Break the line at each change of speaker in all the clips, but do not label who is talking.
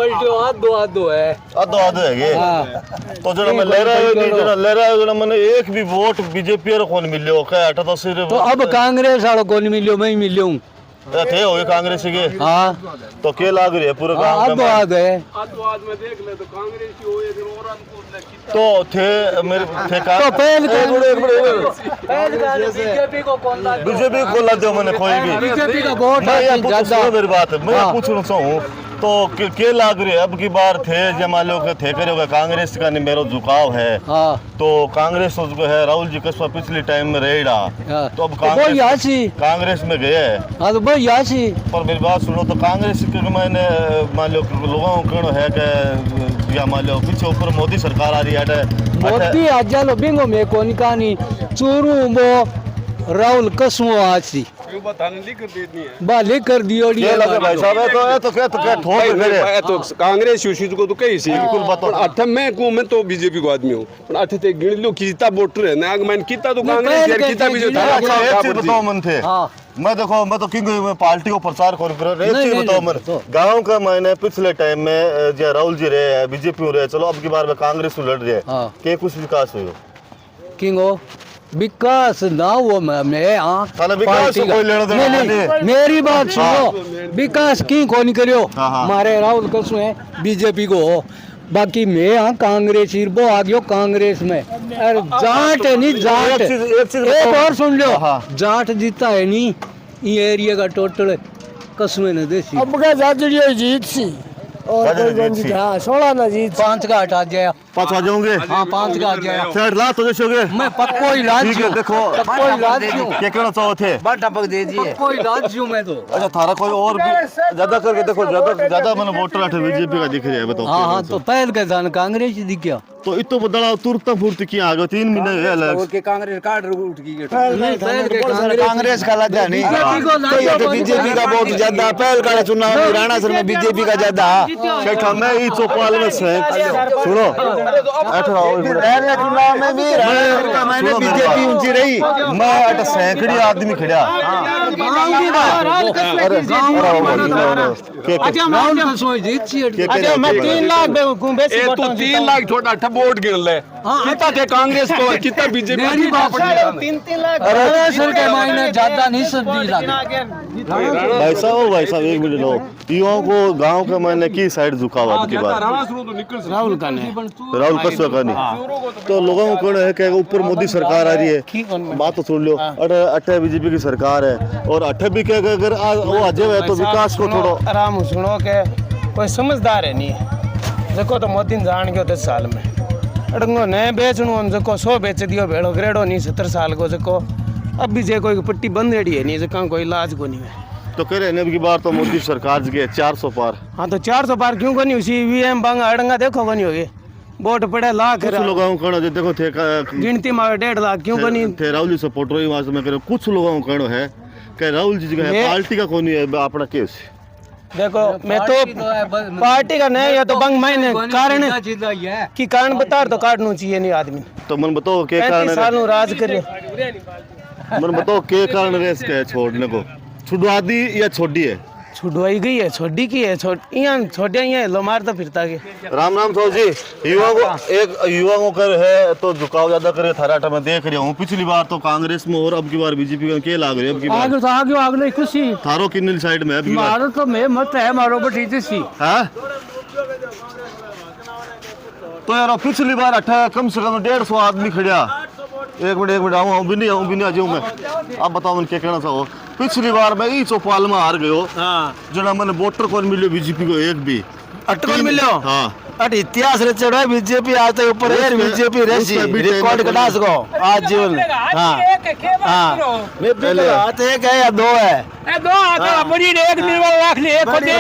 आधो है
तो जो मैं ले रहा है मैंने एक भी वोट बीजेपी को नहीं मिलो क्या तो सिर्फ
तो अब कांग्रेस वालों को नहीं मिलो मैं मिलो
थे हो कांग्रेस के
हाँ
तो क्या लाग रही है पूरे गांव
आधो आध है
में देख ले तो कांग्रेस ही हो ये और
तो थे मेरे थे
तो
बीजेपी को ला दो मैंने कोई भी
बीजेपी का वोट
मेरी बात मैं पूछना चाहूँ तो के लाग रही है अब की बार थे जमा लोग थे करोगे कांग्रेस का नहीं मेरा झुकाव है
हाँ
तो कांग्रेस जो है राहुल जी कस्बा पिछले टाइम में रहेगा तो अब कांग्रेस में गए
हाँ तो भाई यासी
पर मेरी बात सुनो तो कांग्रेस के मैंने मान लो लोगों को कहना है कि या मान लो पीछे ऊपर मोदी सरकार आ रही है
मोदी आज लो बिंगो में कोनी कहानी चूरू वो राहुल कसमो आसी लिख कर दियो
भाई साहब तो क्या ठोक
तो कांग्रेस को तो कही सी बिल्कुल बताओ अठ मैं को मैं तो बीजेपी को आदमी हूं पर अठ ते गिन लो किता वोटर है ना मैं किता तो कांग्रेस यार किता भी जो था
एक चीज बताओ मन थे मैं देखो मैं तो किंग मैं पार्टी को प्रचार कर फिर एक चीज बताओ मन गांव का मैंने पिछले टाइम में जो राहुल जी रहे बीजेपी में रहे चलो अब की बार में कांग्रेस में लड़ रहे हैं के कुछ विकास हुआ
किंगो विकास ना वो मैं हाँ
विकास कोई लेना देना नहीं
मेरी बात सुनो विकास की को नहीं करियो हमारे राहुल कसम है बीजेपी को बाकी मैं हाँ कांग्रेस वो आ गयो कांग्रेस में अरे जाट है नहीं जाट एक और सुन लो जाट जीता है नहीं ये एरिया का टोटल कसम है ना देसी
अब क्या जाट जीत सी और कोई हाँ 16 ना जीत
5 का हटा जाए
5 आ जाओगे
हाँ 5 का आ जाए
फिर ला तो जैसे
मैं पक्को इलाज
ठीक है देखो
पक्को इलाज
क्या कहना चाहो थे
टपक दे दिए पक्को इलाज मैं तो
अच्छा थारा कोई और भी ज्यादा करके देखो ज्यादा मैंने वोटर आठे बीजेपी का दिख रहा है बताओ
हाँ तो पहल का दान कांग्रेस ही दिख गया
तो इतो बदला तुरंत फुर्ती किया आ गए 3 महीने है अलग
के कांग्रेस कार्ड उठ गई
कांग्रेस का लगा नहीं तो बीजेपी का बहुत ज्यादा पहल का चुनाव में राणा सर में बीजेपी का ज्यादा
शेखा मैं ई चौपाल में से सुनो
पहले चुनाव में भी मैंने बीजेपी ऊंची रही
मैं अट सैकड़ी आदमी खड़ा
मैं 3 लाख बेसी
तो 3 लाख छोटा अठ वोट गिन ले किता थे कांग्रेस को किता बीजेपी
3 लाख
अरे सर के मायने ज्यादा नहीं सदी लगा
भाई साहब 1 मिनट लो युवाओं को गांव के मैंने की साइड झुका हुआ की बात
राहुल का नहीं
राहुल कस्बा का नहीं तो लोगों को कहना है कि ऊपर मोदी सरकार आ रही है बात तो सुन लो अठे बीजेपी की सरकार है और अठे भी क्या अगर वो आ जाए तो विकास को थोड़ा
आराम सुनो के कोई समझदार है नहीं देखो तो मोदी ने जान गयो 10 साल में अड़ंगो नए बेचनो जको 100 बेच दियो भेड़ो ग्रेडो नहीं 70 साल को जको अब भी जे कोई पट्टी बंद रेडी है नहीं जका कोई इलाज को नहीं है
तो कह रहे हैं की बार तो मोदी सरकार के 400 पार
हाँ तो 400 पार क्यों को नहीं उसी वीएम बांगा अड़ंगा देखो को नहीं होगे वोट पड़े लाख
कुछ लोगों को कहना देखो थे
गिनती में 1.5 लाख क्यों को नहीं
थे राहुल जी सपोर्टर ही वहां से मैं कह रहा कुछ लोगों को कहना है कि राहुल जी जो है पार्टी का कौन है अपना केस
देखो मैं तो पार्टी का नहीं या तो बंग मैंने कारण की कारण बता तो काटना चाहिए नहीं आदमी
तो मन बताओ के कारण
सालों राज करे
मन बताओ के कारण रेस के छोड़ने को छुड़वा दी या छोड़ी है
छुड़वाई गई है छोड़ी की है छोटे ही लो मारता फिरता के
राम राम सो जी युवा को कर है तो झुकाव ज्यादा करे थराटा में देख रहा हूँ पिछली बार तो कांग्रेस में और अब की बार बीजेपी में क्या लाग रही है अब की बार
आगे खुशी
थारो किन्नी साइड में
मारो तो मैं मत है मारो बट सी
हां तो यार पिछली बार अठा कम से कम 150 आदमी खड़ा एक मिनट आऊँ भी नहीं आ जाऊँ मैं आप बताओ मैंने क्या कहना चाहो पिछली बार मैं ई चौपाल में हार गयो जो मैंने वोटर कौन मिलो बीजेपी को एक भी
अटकल मिलो
हाँ
अट इतिहास रे चढ़ा बीजेपी आज तक ऊपर है बीजेपी रेसी रिकॉर्ड कटा सको आज जीवन हां मैं पहले हाथ एक है या 2 है
2 हाथ बड़ी एक निर्वाह लाख ले एक को दे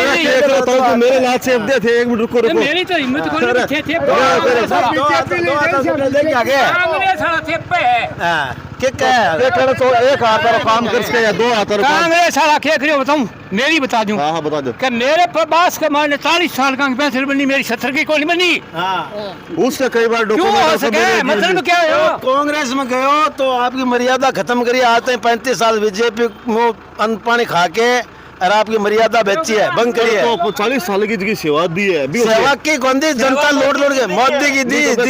तो मेरे हाथ से दे थे 1 मिनट रुको
मेरी तो हिम्मत को नहीं थे
लेके आ गए
कांग्रेस वाला थे पे है
हां क्या
तो एक हाथ और काम करके या 2 हाथ और
कांग्रेस वाला क्या करियो बताऊं मेरी बता दूं
हां बता दो
कि मेरे पास के माने 40 साल का पेंशन बनी मेरी 70 की कोई नहीं बनी
हां
उससे कई बार
डॉक्यूमेंट मतलब क्या है
कांग्रेस में गयो तो आपकी मर्यादा खत्म करी आज तक 35 साल बीजेपी में अन्न पानी खा के और आपकी मर्यादा बेची है, बंद करी है।
तो 40 साल की सेवा दी है अभी
सेवा की कौन दी, जनता लौट के मोदी की दी तो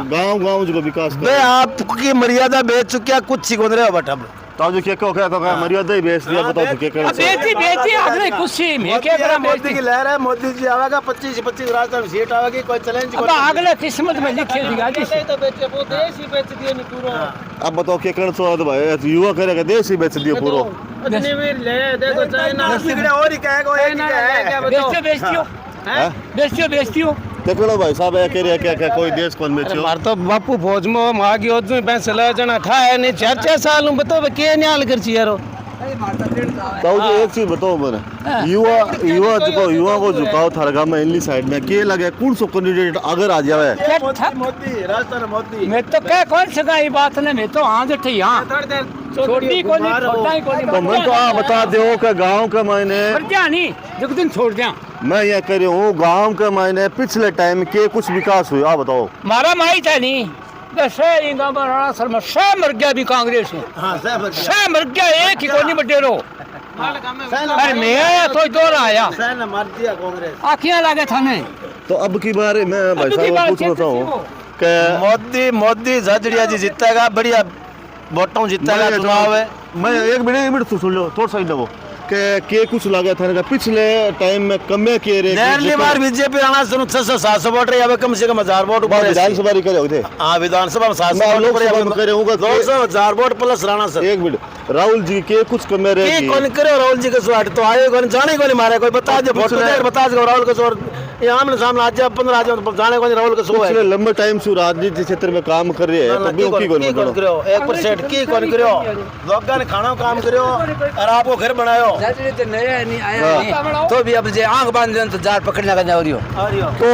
गांव गांव जो विकास
बे आपकी मर्यादा बेच चुकिया, कुछ सीख रहे हो बट अब
तो जो क्या कहो तो मर्यादा ही बेच दिया, बताओ तो क्या करना
बेची बेची आखिर कुछ ही मैं क्या करा
मोदी की लहर है, मोदी जी आवेगा 25 राजस्थान सीट आवेगी, कोई चैलेंज
अब अगले किस्मत में लिखे दिया
तो बेचे वो देश ही बेच दिए नहीं पूरा।
अब बताओ क्या करना चाहिए भाई, युवा करेगा देश ही बेच दिया पूरा।
अग्निवीर ले देखो चाइना और ही कहेगा क्या बताओ
बेचतियो
देखो भाई साहब कह रहे क्या क्या कोई देश कौन बेचो
मार तो बापू फौज में मागी हो जो पैसे ले जना ठाए नहीं 4 साल बताओ के न्याल कर छी यारो।
तो जो एक चीज बताओ मैंने युवा को झुकाओ थारा गांव में इनली साइड में के लगे कौन सो कैंडिडेट अगर आ जावे
मोदी राजस्थान मोदी
मैं तो क्या कौन सका ये बात ने मैं तो आज थे यहाँ छोटी को नहीं छोटा ही को नहीं
तो मैं तो बता दो कि गांव के मायने
क्या नहीं जो दिन छोड़ दिया
मैं ये कह रही हूँ गांव के मायने पिछले टाइम के कुछ विकास हुआ आप बताओ।
मारा माही था नहीं सर में सह मर गया भी कांग्रेस में सह मर गया एक ही को नहीं बटे रो अरे मैं आया तो दौर आया
मार दिया कांग्रेस
आखियां लगे थाने।
तो अब की बार मैं भाई साहब पूछ रहा हूँ कि
मोदी झजड़िया जी जीतेगा, बढ़िया वोटों जीतेगा चुनाव है।
मैं एक मिनट सुन लो थोड़ा सा लगो के कुछ लगा था पिछले टाइम में कमे के रे
नहरली बार बीजेपी आना सुनो 600-700 वोट रही है, कम से कम 1000 वोट ऊपर
विधानसभा ही करे होते।
हां विधानसभा में 700 वोट ऊपर करे होगा 200,000 वोट प्लस राणा सर।
एक मिनट राहुल जी के कुछ कमे रे
के कौन करे राहुल जी के स्वाट तो आए कौन जाने को नहीं मारे कोई बता दे वोट दे बता दे राहुल के सोर ये आमने सामने आज 15 आज जाने को नहीं राहुल के सो है।
पिछले लंबे टाइम से राजनीति क्षेत्र में काम कर रहे हैं तो भी की कौन
करो 1% की कौन करो लोगों ने खाना काम करो और आपको घर बनायो
नया नहीं आया तो भी अब जे आंख बांध दें तो जार पकड़ने का जा रही हो।
तो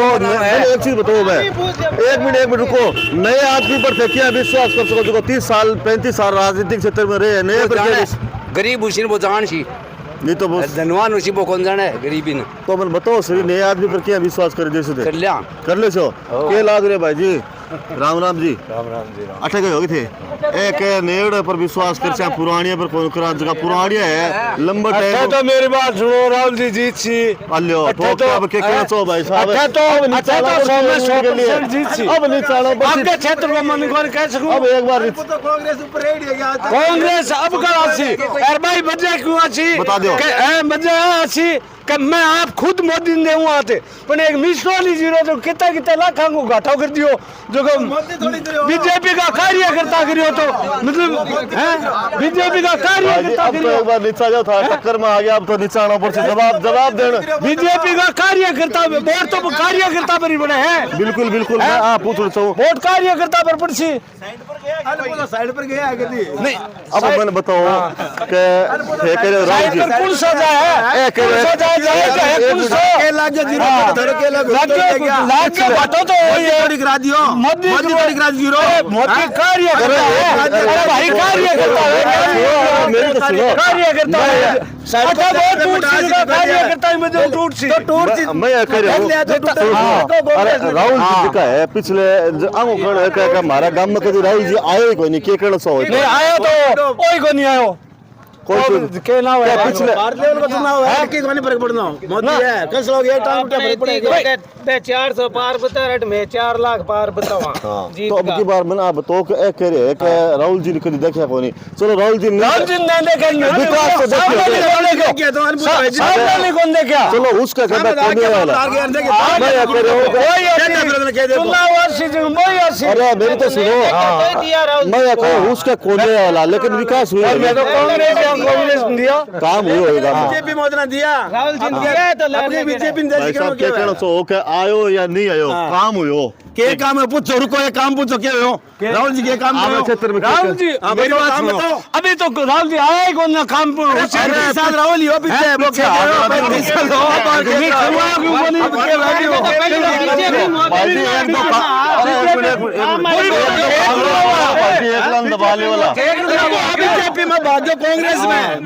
एक चीज बताओ मैं एक मिनट रुको नए आदमी पर थे क्या विश्वास कर सको जो 30 साल 35 साल राजनीतिक क्षेत्र में रहे नए पर
गरीब उसी वो जान सी
नहीं तो बस
धनवान उसी वो कौन जाने गरीबी ने
तो मैं बताओ सही नए आदमी पर क्या विश्वास करे जैसे कर ले छो के लाग रे भाई जी राम जी अठे गए होगे थे एक नेड़ पर विश्वास कर चाहे पुरानिया पर कौन करा जगह पुरानिया है लंबा टाइम
तो मेरी बात सुनो राहुल जी जीत सी
अल्लो तो अब के कहना चाहो भाई साहब
तो 100% जीत सी
अब नहीं चालो
आपके क्षेत्र में मन कौन कह सकूं
अब एक बार
तो कांग्रेस ऊपर रेड है कांग्रेस अब का आसी यार भाई बजे क्यों आसी
बता दो
के ए बजे आसी कि मैं आप खुद मोदी ने हुआ थे पर एक मिसोली जीरो जो कितना लाखों को घाटा कर दियो जो बीजेपी का कार्यकर्ता करियो तो मतलब है बीजेपी का कार्यकर्ता
अब तो एक बार नीचा जाओ था टक्कर में आ गया अब तो नीचा आना पड़ছে जवाब देना
बीजेपी का कार्यकर्ता वोट तो कार्यकर्ता पर ही बने हैं
बिल्कुल बिल्कुल मैं आप पूछ रहा हूं
वोट कार्यकर्ता पर पड़सी
साइड पर गया है कभी
नहीं
अब मैंने बताओ कि ये कह रहे राहुल जी
कुल सजा है कुल सजा है कुल सजा लाख जीरो धड़ के लाख बाटो तो ये गिरा दियो मोदी गिरा जीरो मोदी कार्यकर्ता है अरे भाई कार्यकर्ता है
मेरे तो सुनो
कार्यकर्ता है अच्छा बहुत टूट सी कार्यकर्ता में जो टूट सी
मैं कह रहा हूं अरे राहुल जी का है पिछले आंगो कण है हमारा गांव में कभी राहुल जी आए कोई नहीं के कहना सो
नहीं आयो तो कोई को नहीं आयो
कोई
के ना है
पिछले
भारत लेवल का चुनाव है कि कोनी फर्क पड़ना मोदी है कस लोग एक टाइम उठा फर्क पड़ेगा बे 400 पार बता रट में 4 लाख पार बतावा
तो अब की बार मैंने आप बताओ कि कह रहे हैं कि राहुल जी ने कभी देखा कोई नहीं चलो राहुल जी ने
देखा
विकास तो देखिए
सामने कौन देखा
चलो उसका कहना कौन है वाला मैं कह रहा हूं
चुनाव वर्षी जी
अरे मेरी तो सुनो मैं कह उसका कौन है वाला लेकिन विकास हुआ
मैं तो कांग्रेस दिया
काम हुआ होगा
बीजेपी में उतना दिया राहुल जी दिया तो अपनी बीजेपी ने
भाई साहब क्या कहना सो कि आयो या नहीं आयो काम हुयो
के काम है पूछो रुको ये काम पूछो क्या हो राहुल जी के काम
आप क्षेत्र में
राहुल जी मेरी बात सुनो अभी तो राहुल जी आए कौन ना काम पर साथ राहुल ही ऑफिस से ब्लॉक से
दबाने वाला
बीजेपी में भाजो कांग्रेस में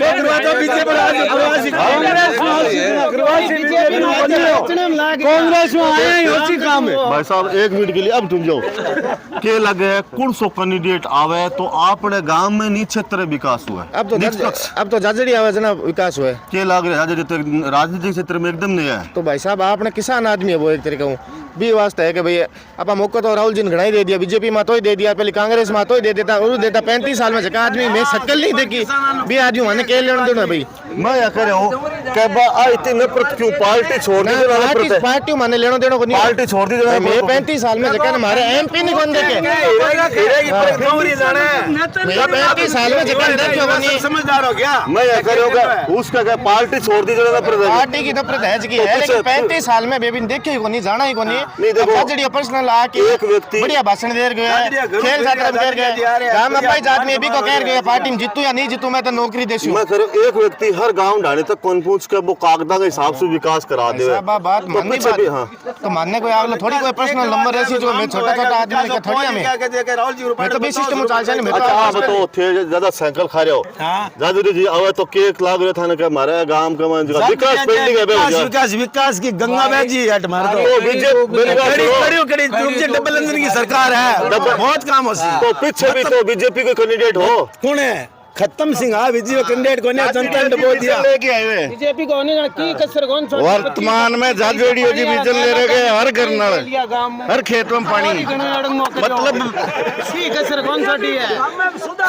कांग्रेस में आए उसी काम है।
भाई साहब 1 मिनट के लिए अब तुम जाओ के लगे कौन सो कैंडिडेट आवे तो आपने गांव में नी क्षेत्र विकास हुआ है
अब तो जाजड़ी आवाज ना विकास हुआ है।
के लग रहा है जो राजनीतिक क्षेत्र में एकदम नया है
तो भाई साहब आपने किसान आदमी है वो एक तरीका हूँ भी वास्ता है कि भाई आप मौका तो राहुल जी ने घना ही दे दिया बीजेपी में तो ही दे दिया पहले कांग्रेस में तो ही दे देता और देता 35 साल में जगह आदमी में शक्ल नहीं देखी भी आदमी मैंने के लेना देना भाई
मैं या कह रहा हूँ कि बा इतनी नफरत क्यों पार्टी छोड़ दी
पार्टी मैंने लेना देना को नहीं
पार्टी छोड़ दी
मैं 35 साल में जगह हमारे एमपी नहीं कौन देखे 35 साल में जगह
समझदार हो गया।
मैं या कह रहा हूँ उसका क्या पार्टी छोड़ दी
पार्टी की नफरत है जी है लेकिन 35 साल में बेबी देखे ही को नहीं जाना ही को नहीं देखो पर्सनल आके
एक व्यक्ति
बढ़िया भाषण दे गए खेल छात्र में गए गांव में भाई जात में भी को कह गए पार्टी में जीतू या नहीं जीतू मैं तो नौकरी देशू
मैं कह रहा हूँ एक व्यक्ति हर गांव ढाणे तक कौन पूछ के वो कागदा के हिसाब से विकास करा दे
बात माननी बात तो मानने कोई आगलो थोड़ी कोई पर्सनल नंबर ऐसी जो मैं छोटा छोटा आदमी का थोड़ी में मैं तो भी सिस्टम चाल जाने में
अच्छा आप बताओ थे ज्यादा साइकिल खा रहे हो जादू जी आवे तो केक लाग रहा था ना कि हमारे गांव का विकास पेंडिंग है
विकास की गंगा बहन जी हट मार दो बीजेपी डबल इंजन की सरकार है बहुत काम हो
तो पीछे भी तो बीजेपी के कैंडिडेट हो
कौन है खत्म सिंह बीजेपी कैंडिडेट को जनता ने बोल दिया
लेके आए हुए
बीजेपी को होने की कसर कौन सा
वर्तमान में जागेड़ी होगी विजन ले रहे गए हर घर नाल हर खेत में पानी
मतलब सी कसर कौन छोटी है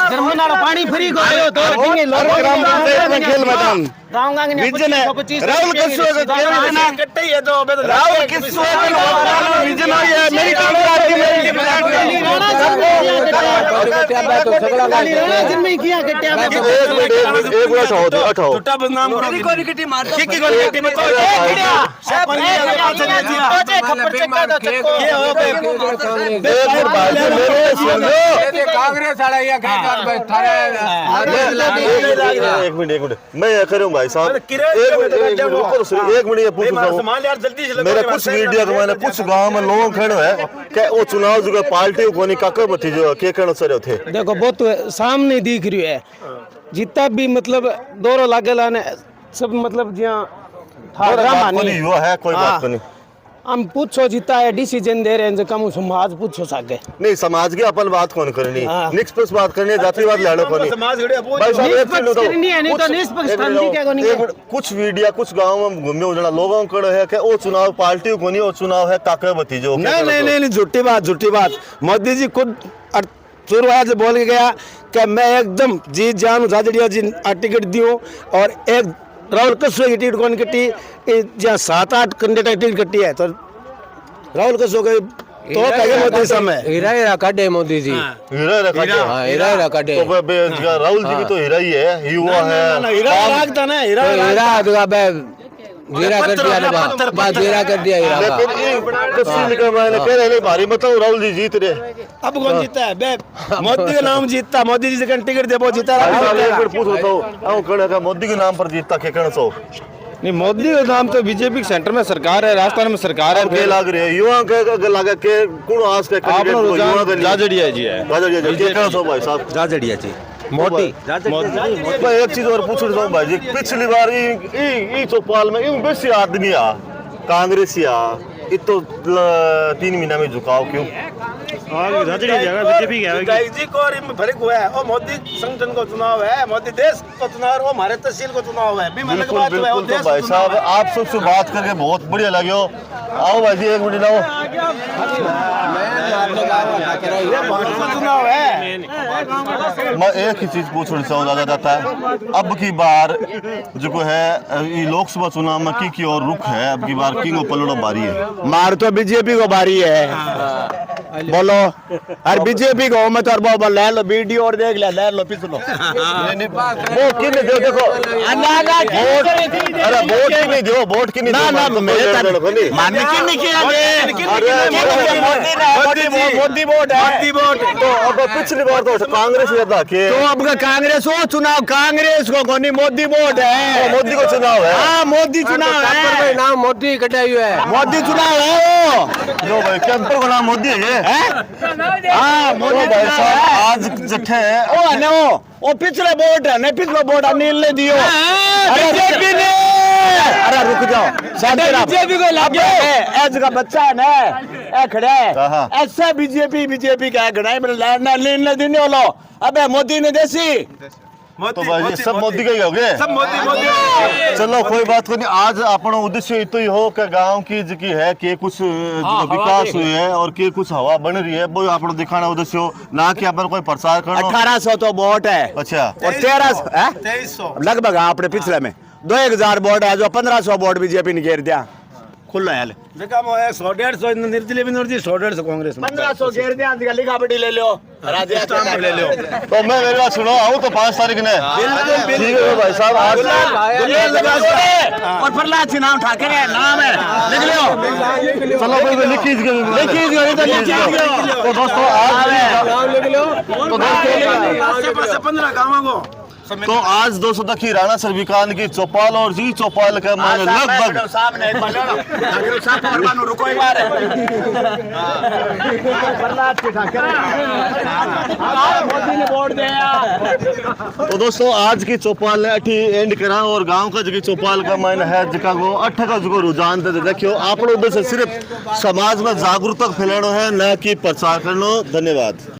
जर्मन वाला पानी फ्री को आयो तो
हर ग्राम पंचायत में खेल मैदान
गांव गांव ने
विजन है राहुल किसको
कट्टे ही है तो
राहुल किसको विजन है मेरी कांग्रेस
में किया कट्टिया में
एक मिनट हटाओ
छोटा बदनाम करो कोई कट्टी मार दो की कट्टी में तो
कांग्रेस वाला ये
एक मिनट मैं ये करूँ भाई साहब एक मिनट ये पूछ रहा हूँ मेरे कुछ मीडिया को मैंने कुछ गांव में लोगों खड़े है कि वो चुनाव जो पार्टी को नहीं काकर बती जो के कहना सर थे
देखो बहुत सामने दिख रही है जितना भी मतलब दोरो लागे लाने सब मतलब जिया
युवा है कोई बात नहीं
हम पूछो जितना है डिसीजन दे रहे हैं कम समाज पूछो सागे
नहीं समाज की अपन बात कौन करनी निष्पक्ष बात करनी जातिवाद लड़ो कोनी भाई साहब एक चीज बताओ कुछ मीडिया कुछ गांव में घूमे उजड़ा लोगों को है कि वो चुनाव पार्टी को नहीं वो चुनाव है काका भतीजो
नहीं झूठी बात मोदी जी खुद शुरुआत से बोल के गया कि मैं एकदम जीत जानू जाजड़िया जी टिकट दियो और एक राहुल कसो की टिकट कौन कटी जहाँ 7-8 कैंडिडेट टिकट कटी है तो राहुल कसो के तो कहे मोदी समय
हीरा काटे मोदी जी हीरा काटे
तो राहुल जी भी तो हीरा ही है युवा है
हीरा लागता ना हीरा
जीरा कर दिया बात जीरा कर दिया हीरा
कह रहे भारी बताओ राहुल जी जीत रहे
अब कौन जीता है बे मोदी का नाम जीतता मोदी जी से टिकट दे वो जीता
पूछ बताओ मोदी के नाम पर जीतता क्या कहना सो
नहीं मोदी का नाम तो बीजेपी सेंटर में सरकार है राजस्थान में सरकार है
के लाग रहे युवा के लागे के कौन आस के
आप जाजड़िया जी है
जाजड़िया जी क्या कहना सो भाई साहब
जाजड़िया जी मोदी
मैं एक चीज और पूछ रहा हूँ भाई जी पिछली बार ई चौपाल में यूं बेसी आदमी आ कांग्रेसी आ इतो 3 महीना में झुकाव क्यों
जी को फर्क हुआ है और मोदी संगठन को चुनाव है मोदी देश को चुनाव और हमारे तहसील को चुनाव है
बिल्कुल तो भाई साहब आप सबसे बात करके बहुत बढ़िया लगे हो आओ भाई जी 1 मिनट आओ
चुनाव है
मैं एक ही चीज पूछना चाहूँ जाता है अब की बार जो है लोकसभा चुनाव में की और रुख है अब की बार किंग पलड़ो बारी है
मार तो बीजेपी को बारी है बोलो अरे बीजेपी को मैं तो और ले लो वीडियो और देख ले लो पिछलो
वो किने दो देखो अरे वोट की नहीं दो वोट की नहीं
ना मानने की नहीं किया मोदी वोट है मोदी वोट
तो अब पिछली बार तो कांग्रेस ज्यादा के
तो अब कांग्रेस हो चुनाव कांग्रेस को कोनी मोदी वोट है
मोदी को चुनाव है
हाँ मोदी चुनाव है
नाम मोदी कटाई हुआ है
मोदी चुनाव है वो
जो भाई कैंपर का नाम मोदी है
हाँ
तो भाई साहब आज जखे
वो पिछले वोट है नहीं पिछले वोट अनिल ने दियो बीजेपी ने अरे रुक जाओ बीजेपी को लाभ एज का बच्चा है ना ए खड़ा है ऐसा बीजेपी का खड़ा है मेरे अनिल ने दिने वालो अबे मोदी ने देसी
तो भाई जी सब मोदी का ही हो गए
सब मोदी
चलो कोई बात नहीं। आज अपना उद्देश्य तो ही हो कि गांव की जी है कि कुछ विकास हुई है और कि कुछ हवा बन रही है वो अपना दिखाना उद्देश्य हो ना कि अपन कोई प्रचार करना।
1800 तो वोट है
अच्छा
और 1300 लगभग अपने पिछले में 2000 वोट है जो 1500 वोट बीजेपी ने घेर दिया खुला है
100-150 निर्दलीय भी नोट 100-150 कांग्रेस
1500 घेर दिया लिखा पटी ले लो ले लो
तो मैं मेरी बात सुनो आऊँ तो 5 तारीख ने ठीक है भाई साहब आज
और प्रहलाद सिंह नाम ठाकरे नाम है लिख लो
चलो भाई लिख लीजिए तो दोस्तों आज तो आज 200 तक ही राणा सरविकान की चौपाल और जी चौपाल का मान लगभग तो दोस्तों आज की चौपाल ने अठी एंड करा और गांव का जो चौपाल का मान है जगह को 8 का जो रुझान दे देखियो आप लोग उद्देश्य सिर्फ समाज में जागरूकता फैलाना है न कि प्रचार करना। धन्यवाद।